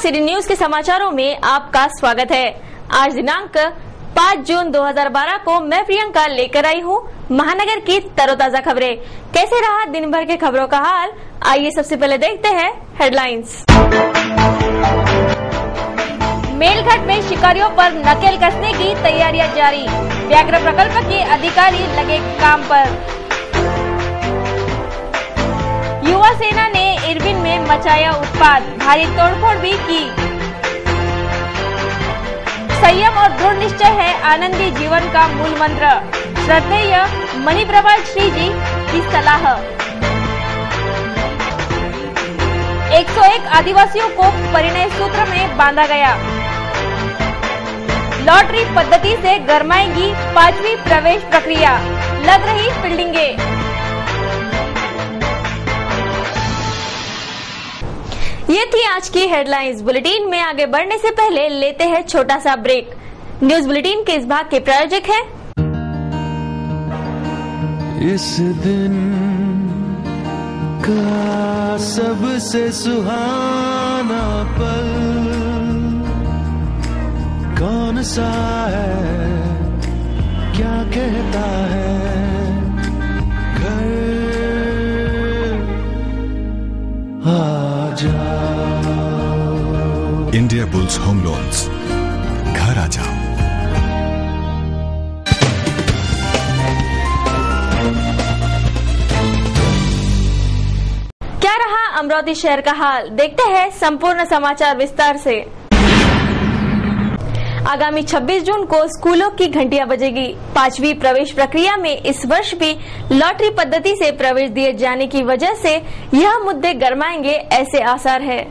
City news के समाचारों में आपका स्वागत है। आज दिनांक 5 जून 2012 को मैं प्रियंका लेकर आई हूँ महानगर की तरोताजा खबरें। कैसे रहा दिन भर के खबरों का हाल, आइए सबसे पहले देखते हैं हेडलाइंस। मेलघाट में शिकारियों पर नकेल कसने की तैयारियां जारी, व्याघ्र प्रकल्प के अधिकारी लगे काम पर। युवा सेना ने इरविन में मचाया उत्पात, भारी तोड़फोड़ भी की। संयम और दृढ़ निश्चय है आनंदी जीवन का मूल मंत्र, श्रद्धेय मणिप्रभा श्री जी की सलाह। 101 आदिवासियों को परिणय सूत्र में बांधा गया। लॉटरी पद्धति से गरमाएगी 5वीं प्रवेश प्रक्रिया, लग रही फील्डिंगें। ये थी आज की हेडलाइंस। बुलेटिन में आगे बढ़ने से पहले लेते हैं छोटा सा ब्रेक। न्यूज बुलेटिन के इस भाग के प्रायोजक हैं इस दिन का सबसे सुहाना पल कौन सा है, क्या कहता है घर आ जाओ। इंडिया बुल्स होम लोन्स, घर आ जाओ। क्या रहा अमरावती शहर का हाल, देखते हैं संपूर्ण समाचार विस्तार से। आगामी 26 जून को स्कूलों की घंटियां बजेगी। 5वीं प्रवेश प्रक्रिया में इस वर्ष भी लॉटरी पद्धति से प्रवेश दिए जाने की वजह से यह मुद्दे गरमाएंगे, ऐसे आसार है।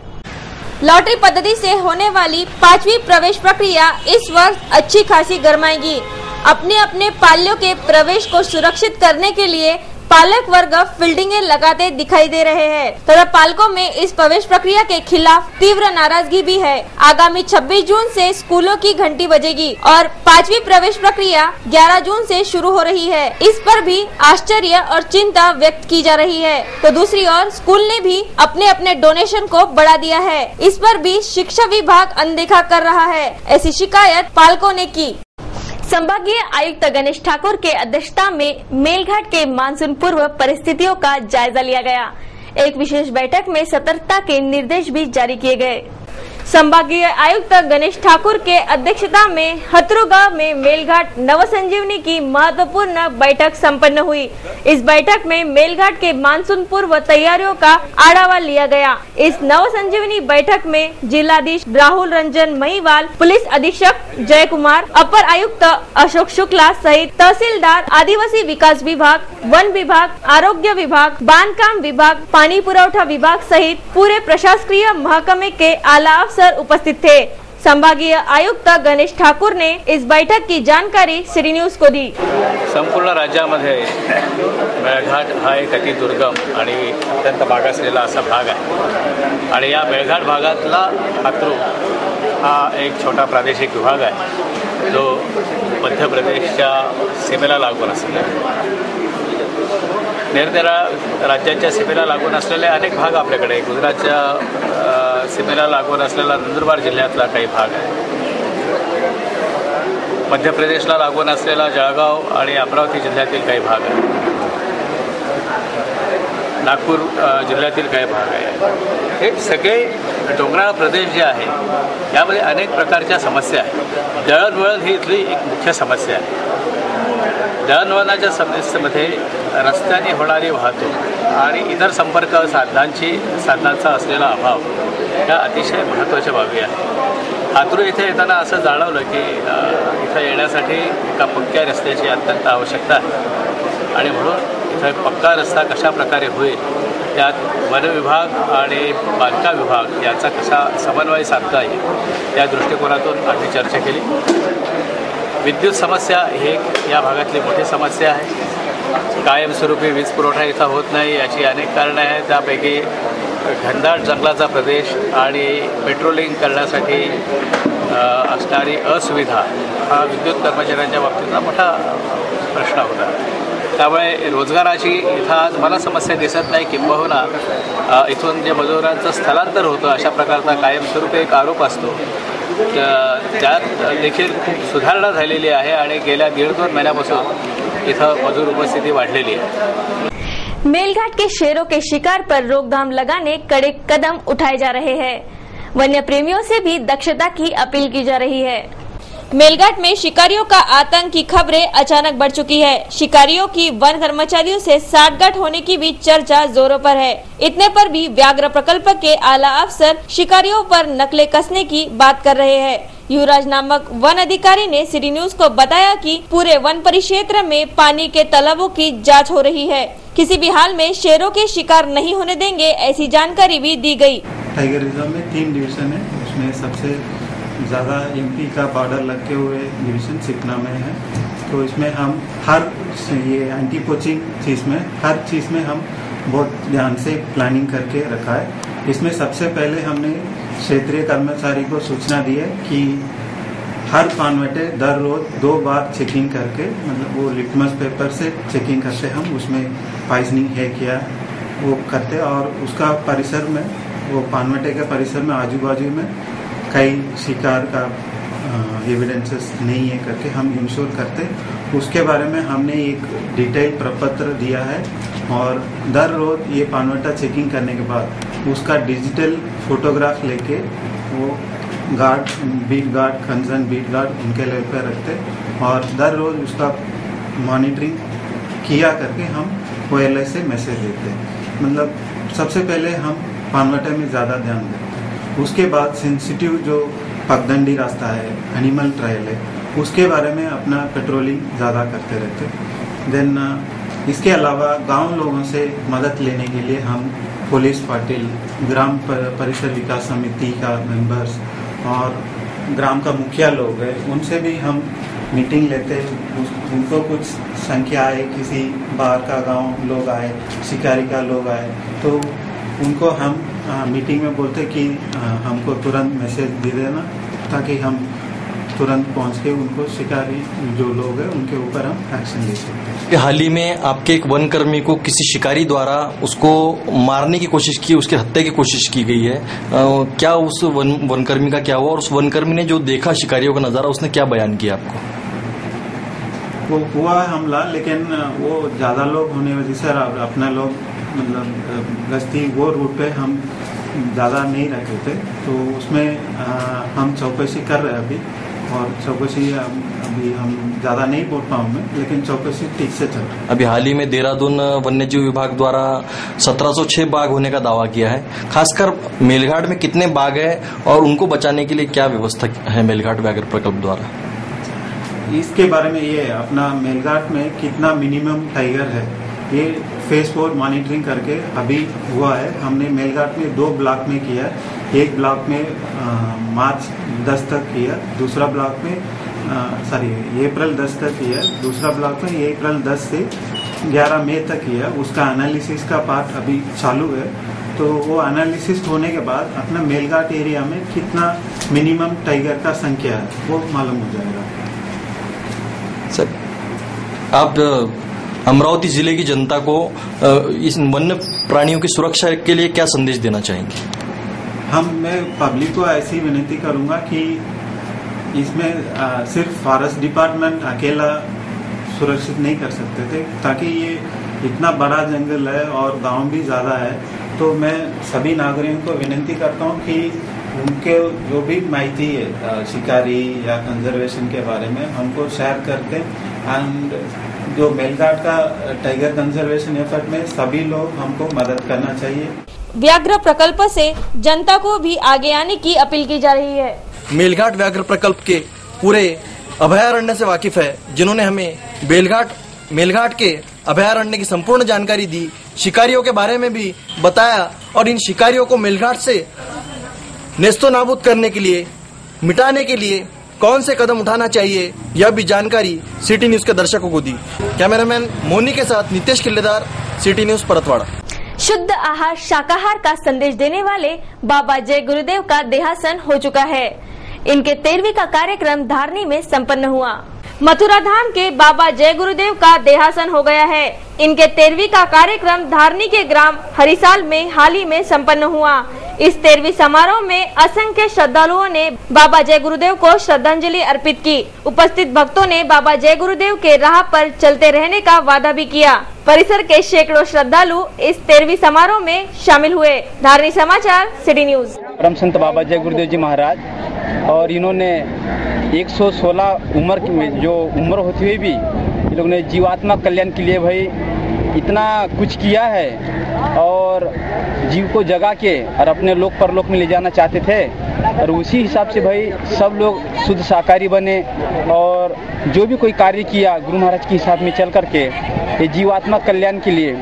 लॉटरी पद्धति से होने वाली 5वीं प्रवेश प्रक्रिया इस वर्ष अच्छी खासी गरमाएगी। अपने अपने पाल्यों के प्रवेश को सुरक्षित करने के लिए पालक वर्ग फील्डिंगें लगाते दिखाई दे रहे हैं, तथा पालकों में इस प्रवेश प्रक्रिया के खिलाफ तीव्र नाराजगी भी है। आगामी 26 जून से स्कूलों की घंटी बजेगी और 5वीं प्रवेश प्रक्रिया 11 जून से शुरू हो रही है। इस पर भी आश्चर्य और चिंता व्यक्त की जा रही है। तो दूसरी ओर स्कूल ने भी अपने अपने डोनेशन को बढ़ा दिया है। इस पर भी शिक्षा विभाग अनदेखा कर रहा है, ऐसी शिकायत पालकों ने की। संभागीय आयुक्त गणेश ठाकुर के अध्यक्षता में मेलघाट के मानसून पूर्व परिस्थितियों का जायजा लिया गया। एक विशेष बैठक में सतर्कता के निर्देश भी जारी किए गए। संभागीय आयुक्त गणेश ठाकुर के अध्यक्षता में हथरुगा में मेलघाट नव संजीवनी की महत्वपूर्ण बैठक संपन्न हुई। इस बैठक में मेलघाट के मानसून पूर्व तैयारियों का आढावा लिया गया। इस नव संजीवनी बैठक में जिलाधीश राहुल रंजन महिवाल, पुलिस अधीक्षक जय कुमार, अपर आयुक्त अशोक शुक्ला सहित तहसीलदार, आदिवासी विकास विभाग, वन विभाग, आरोग्य विभाग, बांधकाम विभाग, पानी पुरवठा विभाग सहित पूरे प्रशासकीय महकमे के आला अफसर उपस्थित थे। संभागीय आयुक्त गणेश ठाकुर ने इस बैठक की जानकारी सिटी न्यूज को दी। संपूर्ण राज्यामध्ये मेळघाट हा एक अतिदुर्गम आणि अत्यंत मागासलेला असा भाग आहे आणि या मेळघाट भागातला हातरू हा एक छोटा प्रादेशिक विभाग आहे जो मध्य प्रदेशच्या सीमेला लागून असलेला निरनिराळ्या राज्यांच्या सीमेला लागून असलेले अनेक भाग आपल्याकडे, गुजरातच्या सीमेला लागून असलेला नंदुरबार जिल्ह्यातला काही भाग आहे, मध्य प्रदेशला लागून असलेला जळगाव आणि अमरावती जिल्ह्यातील काही भाग आहे, नागपूर जिल्ह्यातील काही भाग आहे। हे सगळे डोंगराळ प्रदेश जे आहे यामध्ये अनेक प्रकारच्या समस्या आहेत। दळणवळण ही इथली एक मुख्य समस्या आहे। दळणवळणाच्या समस्येमध्ये रस्त्याने होणारी वाहतूक आणि इतर संपर्क साधनांचा असलेला अभाव या अतिशय महत्त्वाच्या बाबी आहेत। हातरू इथे येताना असं जाणवलं की इथं येण्यासाठी एका पक्क्या रस्त्याची अत्यंत आवश्यकता आहे आणि म्हणून इथं पक्का रस्ता कशा प्रकारे होईल यात वन विभाग आणि बांधकाम विभाग यांचा कसा समन्वय साधता येईल या दृष्टिकोनातून आम्ही चर्चा केली। विद्युत समस्या ही या भागातली मोठी समस्या आहे। कायमस्वरूपी वीज पुरवठा इथं होत नाही याची अनेक कारणे आहेत। त्यापैकी घनदाट जंगलाचा प्रदेश आणि पेट्रोलिंग करण्यासाठी असणारी असुविधा हा विद्युत कर्मचाऱ्यांच्या बाबतीतला मोठा प्रश्न होता। त्यामुळे रोजगाराची इथं आज मला समस्या दिसत नाही, किंबहुना इथून जे मजुरांचं स्थलांतर होतं अशा प्रकारचा कायमस्वरूपी एक आरोप असतो. त्यात देखील खूप सुधारणा झालेली आहे आणि गेल्या 1.5-2 महिन्यापासून इथं मजूर उपस्थिती वाढलेली आहे. मेलघाट के शेरों के शिकार पर रोकथाम लगाने कड़े कदम उठाए जा रहे हैं. वन्य प्रेमियों से भी दक्षता की अपील की जा रही है. मेलघाट में शिकारियों का आतंक की खबरें अचानक बढ़ चुकी है. शिकारियों की वन कर्मचारियों से साठगांठ होने की भी चर्चा जोरों पर है. इतने पर भी व्याघ्र प्रकल्प के आला अफसर शिकारियों पर नकले कसने की बात कर रहे हैं. युवराज नामक वन अधिकारी ने सिटी न्यूज को बताया कि पूरे वन परिक्षेत्र में पानी के तालाबों की जांच हो रही है. किसी भी हाल में शेरों के शिकार नहीं होने देंगे, ऐसी जानकारी भी दी गई. टाइगर रिजर्व में 3 डिवीजन है. उसमें सबसे ज़्यादा एमपी का बॉर्डर लगे हुए डिवीजन सिकना में है. तो इसमें हम हर ये एंटी पोचिंग चीज़ में हर चीज़ में हम बहुत ध्यान से प्लानिंग करके रखा है. इसमें सबसे पहले हमने क्षेत्रीय कर्मचारी को सूचना दी है कि हर पानवटे दर रोज 2 बार चेकिंग करके, मतलब वो लिटमस पेपर से चेकिंग करते, हम उसमें पॉइजनिंग है क्या वो करते. और उसका परिसर में, वो पानवटे के परिसर में आजू बाजू में कई शिकार का एविडेंसेस नहीं है करके हम इंश्योर करते. उसके बारे में हमने एक डिटेल प्रपत्र दिया है और दर रोज ये पानवटा चेकिंग करने के बाद उसका डिजिटल फोटोग्राफ लेके वो guard, beat guard, concern beat guard उनके लेवल पर रखते और दर रोज उसका मॉनिटरिंग किया करके हम OLS से मैसेज देते. मतलब सबसे पहले हम पानवटे में ज़्यादा ध्यान देते. उसके बाद सेंसिटिव जो पगडंडी रास्ता है, एनिमल ट्रायल है, उसके बारे में अपना पेट्रोलिंग ज़्यादा करते रहते. देन इसके अलावा गांव लोगों से मदद लेने के लिए हम पुलिस पाटिल, ग्राम परिषद विकास समिति का मेंबर्स और ग्राम का मुखिया लोग है, उनसे भी हम मीटिंग लेते. उनको कुछ संख्या आए, किसी बाहर का गांव लोग आए, शिकारी का लोग आए, तो उनको हम मीटिंग में बोलते कि हमको तुरंत मैसेज दे देना ताकि हम तुरंत पहुंच के उनको शिकारी जो लोग हैं उनके ऊपर हम एक्शन ले सकते. हाल ही में आपके एक वनकर्मी को किसी शिकारी द्वारा उसको मारने की कोशिश की, उसकी हत्या की कोशिश की गई है. क्या उस वनकर्मी का क्या हुआ और उस वनकर्मी ने जो देखा शिकारियों का नजारा, उसने क्या बयान किया आपको? वो हुआ हमला, लेकिन वो ज़्यादा लोग होने वजह से अपना लोग मतलब गश्ती वो रूट पे हम ज़्यादा नहीं रखे थे. तो उसमें हम चौकसी कर रहे हैं अभी, और चौकसी अभी हम ज़्यादा नहीं बोल पाऊँगा, लेकिन चौकसी ठीक से चल रही है. अभी हाल ही में देहरादून वन्यजीव विभाग द्वारा 1706 बाघ होने का दावा किया है. खासकर मेलघाट में कितने बाघ है और उनको बचाने के लिए क्या व्यवस्था है मेलघाट व्याघ्र प्रकल्प द्वारा? इसके बारे में ये अपना मेलघाट में कितना मिनिमम टाइगर है ये फेज 4 मॉनिटरिंग करके अभी हुआ है. हमने मेलघाट में 2 ब्लॉक में किया. एक ब्लॉक में मार्च 10 तक किया, दूसरा ब्लॉक में अप्रैल 10 तक किया, दूसरा ब्लॉक में अप्रैल 10 से 11 मई तक किया. उसका एनालिसिस का पार्ट अभी चालू है. तो वो एनालिसिस होने के बाद अपना मेलघाट एरिया में कितना मिनिमम टाइगर का संख्या है वो मालूम हो जाएगा. सर, आप अमरावती जिले की जनता को इस वन्य प्राणियों की सुरक्षा के लिए क्या संदेश देना चाहेंगे? मैं पब्लिक को ऐसी विनती करूंगा कि इसमें सिर्फ फॉरेस्ट डिपार्टमेंट अकेला सुरक्षित नहीं कर सकते थे, ताकि ये इतना बड़ा जंगल है और गांव भी ज़्यादा है. तो मैं सभी नागरिकों को विनती करता हूं कि उनके जो भी माहिती है शिकारी या कंजर्वेशन के बारे में हमको शेयर करते. एंड जो मेलघाट का टाइगर कंजर्वेशन एफर्ट में सभी लोग हमको मदद करना चाहिए. व्याघ्र प्रकल्प से जनता को भी आगे आने की अपील की जा रही है. मेलघाट व्याघ्र प्रकल्प के पूरे अभयारण्य से वाकिफ है, जिन्होंने हमें मेलघाट के अभयारण्य की संपूर्ण जानकारी दी, शिकारियों के बारे में भी बताया और इन शिकारियों को मेलघाट से नेस्तो नाबूद करने के लिए, मिटाने के लिए कौन से कदम उठाना चाहिए, यह भी जानकारी सिटी न्यूज के दर्शकों को दी. कैमरामैन मोनी के साथ नितेश किल्लेदार, सिटी न्यूज परतवाड़ा. शुद्ध आहार शाकाहार का संदेश देने वाले बाबा जय गुरुदेव का देहासन हो चुका है. इनके 13वीं का कार्यक्रम धारनी में संपन्न हुआ. मथुरा धाम के बाबा जय गुरुदेव का देहासन हो गया है। इनके 13वीं का कार्यक्रम धारनी के ग्राम हरिसाल में हाल ही में संपन्न हुआ। इस 13वीं समारोह में असंख्य श्रद्धालुओं ने बाबा जय गुरुदेव को श्रद्धांजलि अर्पित की। उपस्थित भक्तों ने बाबा जय गुरुदेव के राह पर चलते रहने का वादा भी किया। परिसर के सैकड़ों श्रद्धालु इस 13वीं समारोह में शामिल हुए। धारनी समाचार, सिटी न्यूज। परम संत बाबा जय गुरुदेव जी महाराज, और इन्होंने 116 उम्र में जो उम्र होती हुई भी इन लोगों ने जीवात्मा कल्याण के लिए भाई इतना कुछ किया है और जीव को जगा के और अपने लोक परलोक में ले जाना चाहते थे। और उसी हिसाब से भाई सब लोग शुद्ध शाकाहारी बने और जो भी कोई कार्य किया गुरु महाराज के हिसाब में चल करके ये जीवात्मा कल्याण के लिए।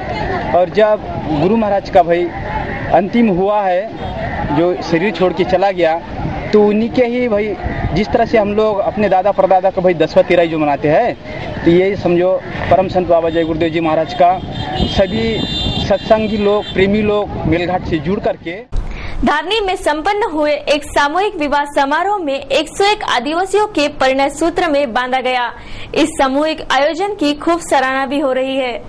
और जब गुरु महाराज का भाई अंतिम हुआ है, जो शरीर छोड़ के चला गया, तो उन्हीं के ही भाई जिस तरह से हम लोग अपने दादा परदादा का भाई 10वां तिराई जो मनाते हैं, तो ये समझो परम संत बाबा जय गुरुदेव जी महाराज का सभी सत्संगी लोग, प्रेमी लोग मेलघाट से जुड़ करके धारनी में संपन्न हुए एक सामूहिक विवाह समारोह में 101 आदिवासियों के परिणय सूत्र में बांधा गया। इस सामूहिक आयोजन की खूब सराहना भी हो रही है।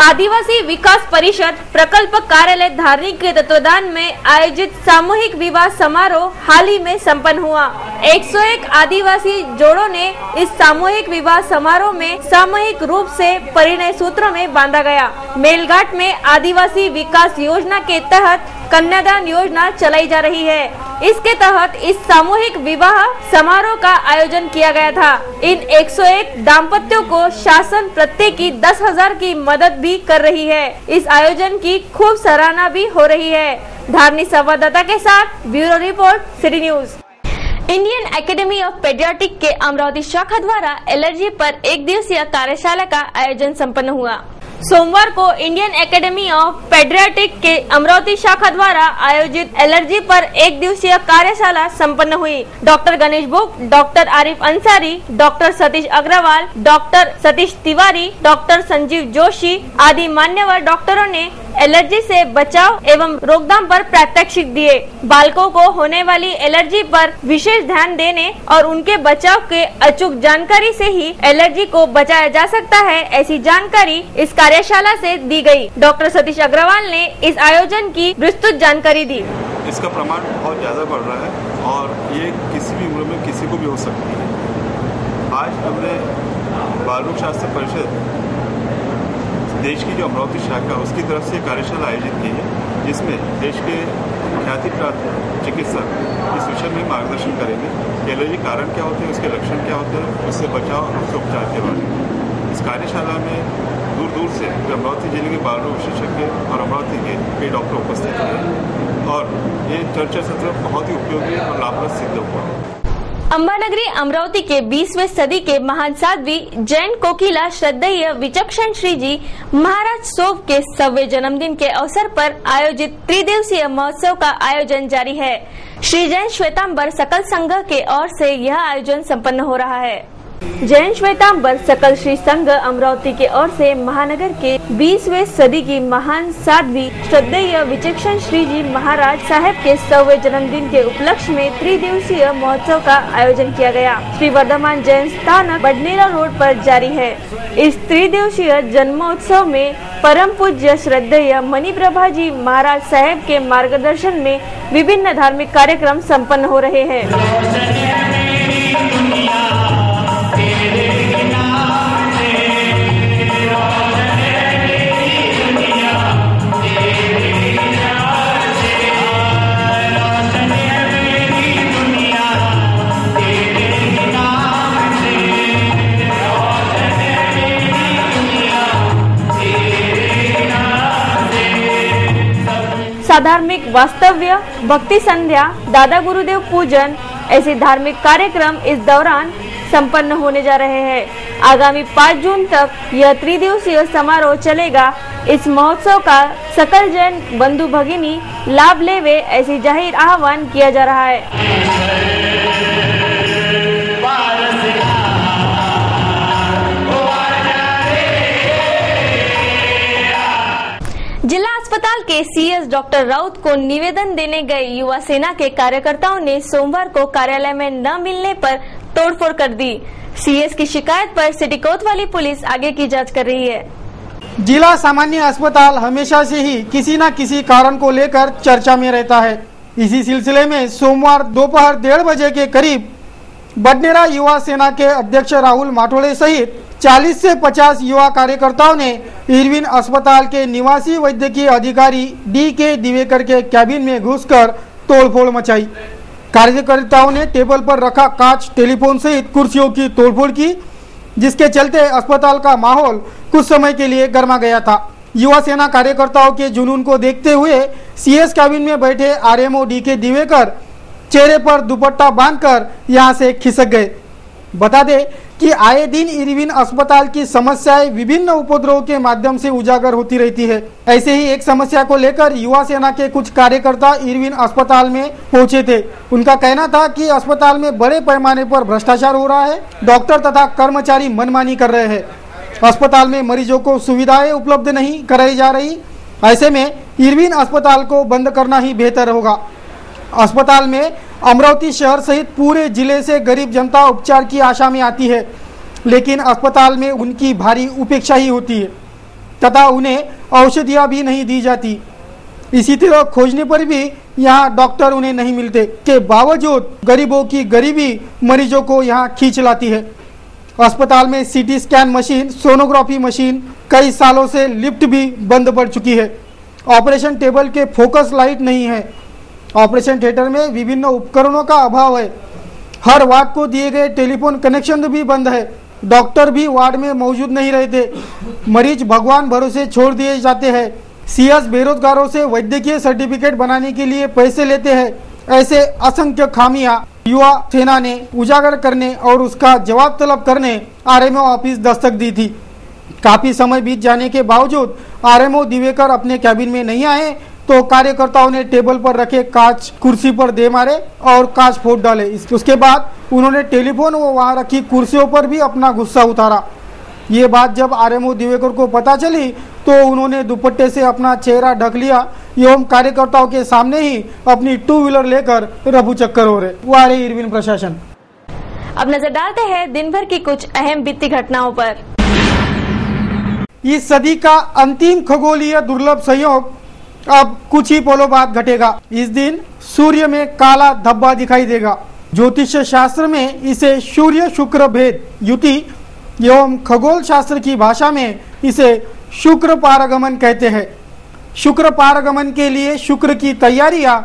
आदिवासी विकास परिषद प्रकल्प कार्यालय धारनी के तत्वाधान में आयोजित सामूहिक विवाह समारोह हाल ही में संपन्न हुआ। 101 आदिवासी जोड़ों ने इस सामूहिक विवाह समारोह में सामूहिक रूप से परिणय सूत्र में बांधा गया। मेलघाट में आदिवासी विकास योजना के तहत कन्यादान योजना चलाई जा रही है। इसके तहत इस सामूहिक विवाह समारोह का आयोजन किया गया था। इन 101 दाम्पत्यों को शासन प्रत्येकी 10,000 की मदद भी कर रही है। इस आयोजन की खूब सराहना भी हो रही है। धारनी संवाददाता के साथ bureau report, city news. Indian academy of paediatric के अमरावती शाखा द्वारा एलर्जी पर एक दिवसीय कार्यशाला का आयोजन संपन्न हुआ। सोमवार को इंडियन एकेडमी ऑफ पेडियाट्रिक के अमरावती शाखा द्वारा आयोजित एलर्जी पर एक दिवसीय कार्यशाला संपन्न हुई। डॉक्टर गणेश बुक, doctor Arif Ansari, doctor Satish Agarwal, doctor Satish Tiwari, doctor Sanjeev Joshi आदि मान्यवर डॉक्टरों ने एलर्जी से बचाव एवं रोकथाम पर प्रात्यक्षिक दिए। बालकों को होने वाली एलर्जी पर विशेष ध्यान देने और उनके बचाव के अचूक जानकारी से ही एलर्जी को बचाया जा सकता है, ऐसी जानकारी इस कार्यशाला से दी गई। डॉक्टर सतीश अग्रवाल ने इस आयोजन की विस्तृत जानकारी दी। इसका प्रमाण बहुत ज्यादा बढ़ रहा है और ये किसी भी उम्र में किसी को भी हो सकती है। आज हमने बाल रोग शास्त्र परिषद देश की जो अमरावती शाखा उसकी तरफ से कार्यशाला आयोजित की है, जिसमें देश के ख्याति प्राप्त चिकित्सक इस विषय में मार्गदर्शन करेंगे कि एलर्जी कारण क्या होते हैं, उसके लक्षण क्या होते हैं, उससे बचाव और उसके उपचार के बारे में। इस कार्यशाला में दूर दूर से अमरावती जिले के बाल रोग विशेषज्ञ और अमरावती के कई डॉक्टर उपस्थित हैं और ये चर्चा सत्र बहुत ही उपयोगी और लाभप्रद सिद्ध हुआ। अंबानगरी अमरावती के 20वीं सदी के महान साध्वी जैन कोकिला श्रद्धेय विचक्षण श्री जी महाराज सोव के 100वें जन्मदिन के अवसर पर आयोजित त्रिदिवसीय महोत्सव का आयोजन जारी है। श्री जैन श्वेतांबर सकल संघ के ओर से यह आयोजन संपन्न हो रहा है। जैन श्वेतांबर सकल श्री संघ अमरावती के ओर से महानगर के 20वीं सदी की महान साध्वी श्रद्धेय विचक्षण श्री जी महाराज साहब के 100वें जन्मदिन के उपलक्ष्य में त्रिदिवसीय महोत्सव का आयोजन किया गया। श्री वर्धमान जैन स्थानक बडनेरा रोड पर जारी है। इस त्रिदिवसीय जन्मोत्सव में परम पूज्य श्रद्धेय मणिप्रभा जी महाराज साहब के मार्गदर्शन में विभिन्न धार्मिक कार्यक्रम संपन्न हो रहे हैं। धार्मिक वास्तव्य, भक्ति संध्या, दादा गुरुदेव पूजन ऐसे धार्मिक कार्यक्रम इस दौरान संपन्न होने जा रहे हैं। आगामी 5 जून तक यह त्रिदिवसीय समारोह चलेगा। इस महोत्सव का सकल जैन बंधु भगिनी लाभ लेवे ऐसी जाहिर आह्वान किया जा रहा है। जिला अस्पताल के सीएस डॉक्टर राउत को निवेदन देने गए युवा सेना के कार्यकर्ताओं ने सोमवार को कार्यालय में न मिलने पर तोड़फोड़ कर दी। सीएस की शिकायत पर सिटी कोतवाली पुलिस आगे की जांच कर रही है। जिला सामान्य अस्पताल हमेशा से ही किसी न किसी कारण को लेकर चर्चा में रहता है। इसी सिलसिले में सोमवार दोपहर 1:30 बजे के करीब बडनेरा युवा सेना के अध्यक्ष राहुल माठोड़े सहित 40 से 50 युवा कार्यकर्ताओं ने इरविन अस्पताल के निवासी वैद्यकीय अधिकारी DK दिवेकर के कैबिन में घुसकर तोड़फोड़ मचाई। कार्यकर्ताओं ने टेबल पर रखा कांच, टेलीफोन सहित कुर्सियों की तोड़फोड़ की, जिसके चलते अस्पताल का माहौल कुछ समय के लिए गर्मा गया था। युवा सेना कार्यकर्ताओं के जुनून को देखते हुए CS कैबिन में बैठे RMO DK दिवेकर चेहरे पर दुपट्टा बांधकर यहां से खिसक गए। बता दें कि आए दिन इरविन अस्पताल की समस्याएं विभिन्न उपद्रवों के माध्यम से उजागर होती रहती है। ऐसे ही एक समस्या को लेकर युवा सेना के कुछ कार्यकर्ता इरविन अस्पताल में पहुंचे थे। उनका कहना था कि अस्पताल में बड़े पैमाने पर भ्रष्टाचार हो रहा है, डॉक्टर तथा कर्मचारी मनमानी कर रहे हैं, अस्पताल में मरीजों को सुविधाएं उपलब्ध नहीं कराई जा रही। ऐसे में इरविन अस्पताल को बंद करना ही बेहतर होगा। अस्पताल में अमरावती शहर सहित पूरे जिले से गरीब जनता उपचार की आशा में आती है, लेकिन अस्पताल में उनकी भारी उपेक्षा ही होती है तथा उन्हें औषधियां भी नहीं दी जाती। इसी तरह खोजने पर भी यहाँ डॉक्टर उन्हें नहीं मिलते के बावजूद गरीबों की गरीबी मरीजों को यहाँ खींच लाती है। अस्पताल में CT scan machine, sonography machine, कई सालों से लिफ्ट भी बंद पड़ चुकी है। ऑपरेशन टेबल के फोकस लाइट नहीं है। ऑपरेशन थिएटर में विभिन्न उपकरणों का अभाव है। हर वार्ड को दिए गए टेलीफोन कनेक्शन भी बंद है। डॉक्टर भी वार्ड में मौजूद नहीं रहते। मरीज भगवान भरोसे छोड़ दिए जाते हैं। CS बेरोजगारों से वैद्यकीय सर्टिफिकेट बनाने के लिए पैसे लेते हैं। ऐसे असंख्य खामियां युवा सेना ने उजागर करने और उसका जवाब तलब करने RMO ऑफिस दस्तक दी थी। काफी समय बीत जाने के बावजूद RMO दिवेकर अपने कैबिन में नहीं आए तो कार्यकर्ताओं ने टेबल पर रखे कांच कुर्सी पर दे मारे और कांच फोड़ डाले। उसके बाद उन्होंने टेलीफोन व वहां रखी कुर्सियों पर भी अपना गुस्सा उतारा। ये बात जब RMO दिवेकर को पता चली तो उन्होंने दुपट्टे से अपना चेहरा ढक लिया एवं कार्यकर्ताओं के सामने ही अपनी 2 व्हीलर लेकर रफू चक्कर हो रहे। वो आ रही इरविन प्रशासन। अब नजर डालते हैं दिन भर की कुछ अहम बीती घटनाओं पर। इस सदी का अंतिम खगोलीय दुर्लभ संयोग अब कुछ ही पलों बाद घटेगा। इस दिन सूर्य में काला धब्बा दिखाई देगा। ज्योतिष शास्त्र में इसे सूर्य शुक्र भेद युति एवं खगोल शास्त्र की भाषा में इसे शुक्र पारगमन कहते हैं। शुक्र पारगमन के लिए शुक्र की तैयारियां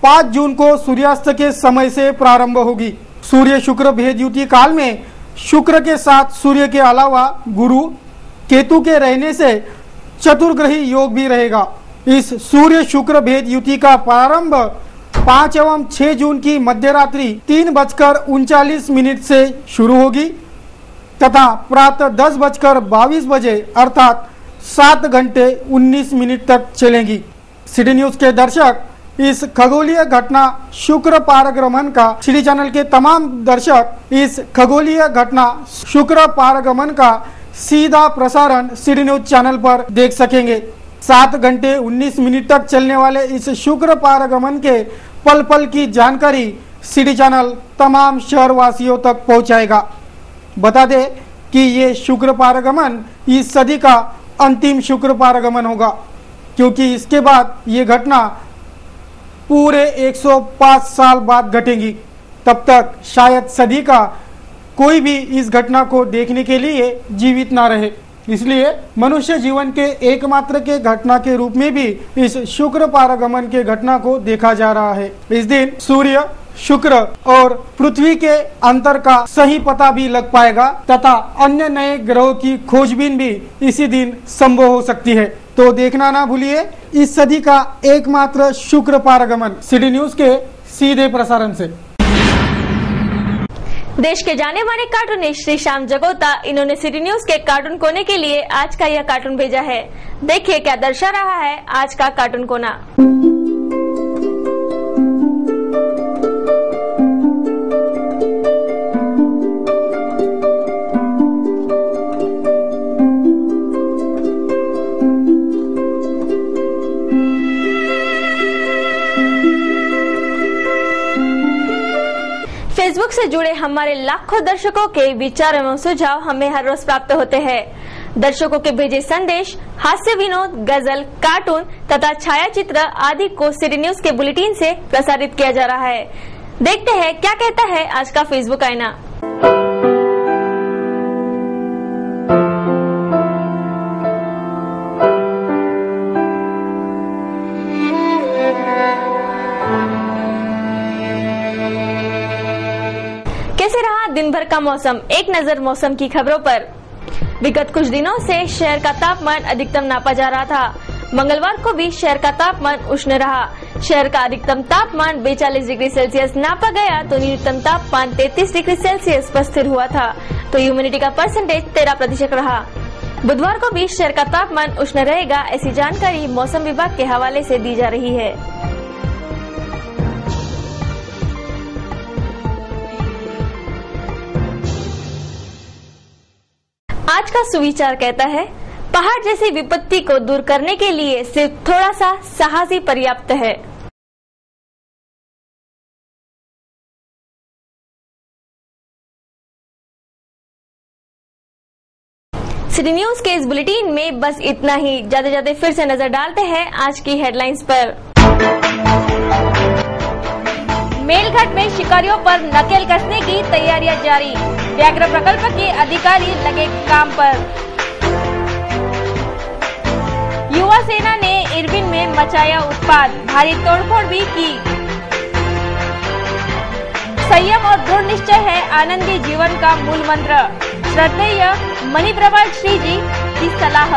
5 जून को सूर्यास्त के समय से प्रारंभ होगी। सूर्य शुक्र भेद युति काल में शुक्र के साथ सूर्य के अलावा गुरु केतु के रहने से चतुर्ग्रही योग भी रहेगा। इस सूर्य शुक्र भेद युति का प्रारंभ 5 एवं 6 जून की मध्यरात्रि 3:39 से शुरू होगी तथा प्रातः 10:22 बजे अर्थात 7 घंटे 19 मिनट तक चलेंगी। सिटी न्यूज के दर्शक इस खगोलीय घटना शुक्र पारगमन का, सिटी चैनल के तमाम दर्शक इस खगोलीय घटना शुक्र पारगमन का सीधा प्रसारण सिटी न्यूज चैनल पर देख सकेंगे। 7 घंटे 19 मिनट तक चलने वाले इस शुक्र पारगमन के पल पल की जानकारी सिटी चैनल तमाम शहर वासियों तक पहुंचाएगा। बता दें कि ये शुक्र पारगमन इस सदी का अंतिम शुक्र पारगमन होगा, क्योंकि इसके बाद ये घटना पूरे 105 साल बाद घटेगी। तब तक शायद सदी का कोई भी इस घटना को देखने के लिए जीवित ना रहे। इसलिए मनुष्य जीवन के एकमात्र के घटना के रूप में भी इस शुक्र पारगमन के घटना को देखा जा रहा है। इस दिन सूर्य, शुक्र और पृथ्वी के अंतर का सही पता भी लग पाएगा तथा अन्य नए ग्रहों की खोजबीन भी इसी दिन संभव हो सकती है। तो देखना ना भूलिए इस सदी का एकमात्र शुक्र पारगमन सिटी न्यूज के सीधे प्रसारण से। देश के जाने माने कार्टूनिस्ट श्री श्याम जगोता, इन्होंने सिटी न्यूज के कार्टून कोने के लिए आज का यह कार्टून भेजा है। देखिए क्या दर्शा रहा है आज का कार्टून कोना। फेसबुक फेसबुक से जुड़े हमारे लाखों दर्शकों के विचार एवं सुझाव हमें हर रोज प्राप्त होते हैं। दर्शकों के भेजे संदेश, हास्य विनोद, गजल, कार्टून तथा छायाचित्र आदि को सिटी न्यूज के बुलेटिन से प्रसारित किया जा रहा है। देखते हैं क्या कहता है आज का फेसबुक आईना। कैसे रहा दिन भर का मौसम, एक नजर मौसम की खबरों पर। विगत कुछ दिनों से शहर का तापमान अधिकतम नापा जा रहा था। मंगलवार को भी शहर का तापमान उष्ण रहा। शहर का अधिकतम तापमान 42 डिग्री सेल्सियस नापा गया तो न्यूनतम तापमान 33 डिग्री सेल्सियस पर स्थिर हुआ था, तो ह्यूमिडिटी का परसेंटेज 13% रहा। बुधवार को भी शहर का तापमान उष्ण रहेगा, ऐसी जानकारी मौसम विभाग के हवाले से दी जा रही है। आज का सुविचार कहता है, पहाड़ जैसी विपत्ति को दूर करने के लिए सिर्फ थोड़ा सा साहस ही पर्याप्त है। सिटी न्यूज के इस बुलेटिन में बस इतना ही। जाते जाते फिर से नजर डालते हैं आज की हेडलाइंस पर। मेलघाट में शिकारियों पर नकेल कसने की तैयारियां जारी। व्याघ्र प्रकल्प के अधिकारी लगे काम पर। युवा सेना ने इरविन में मचाया उत्पात, भारी तोड़फोड़ भी की। संयम और दृढ़ निश्चय है आनंदी जीवन का मूल मंत्र, श्रद्धेय मणिप्रभात श्री जी की सलाह।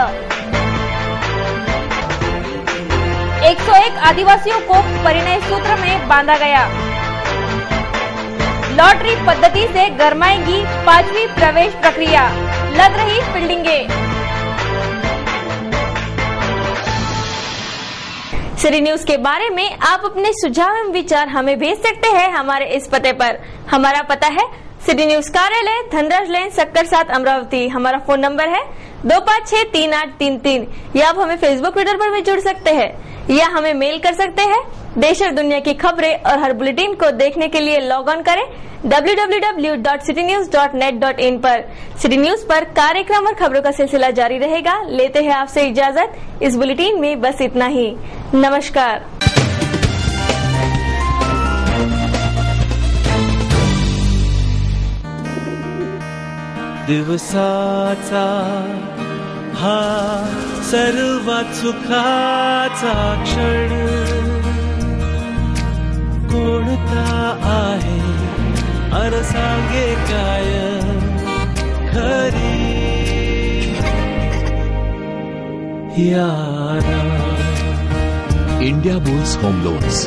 101 आदिवासियों को परिणय सूत्र में बांधा गया। लॉटरी पद्धति से गरमाएगी 5वीं प्रवेश प्रक्रिया, लग रही फील्डिंगें। सिटी न्यूज के बारे में आप अपने सुझाव एवं विचार हमें भेज सकते हैं हमारे इस पते पर। हमारा पता है सिटी न्यूज कार्यालय, धनराज लेन, सेक्टर 7, अमरावती। हमारा फोन नंबर है 25638333। या आप हमें फेसबुक, ट्विटर पर भी जुड़ सकते हैं या हमें मेल कर सकते हैं। देश और दुनिया की खबरें और हर बुलेटिन को देखने के लिए लॉग ऑन करें www.citynews.net.in पर। सिटी न्यूज पर कार्यक्रम और खबरों का सिलसिला जारी रहेगा। लेते हैं आपसे इजाजत। इस बुलेटिन में बस इतना ही। नमस्कार। दिवसाचा हा सर्वात सुखाचा क्षण कोणता आहे अर सांगे काय खरी यारा। India bulls home loans,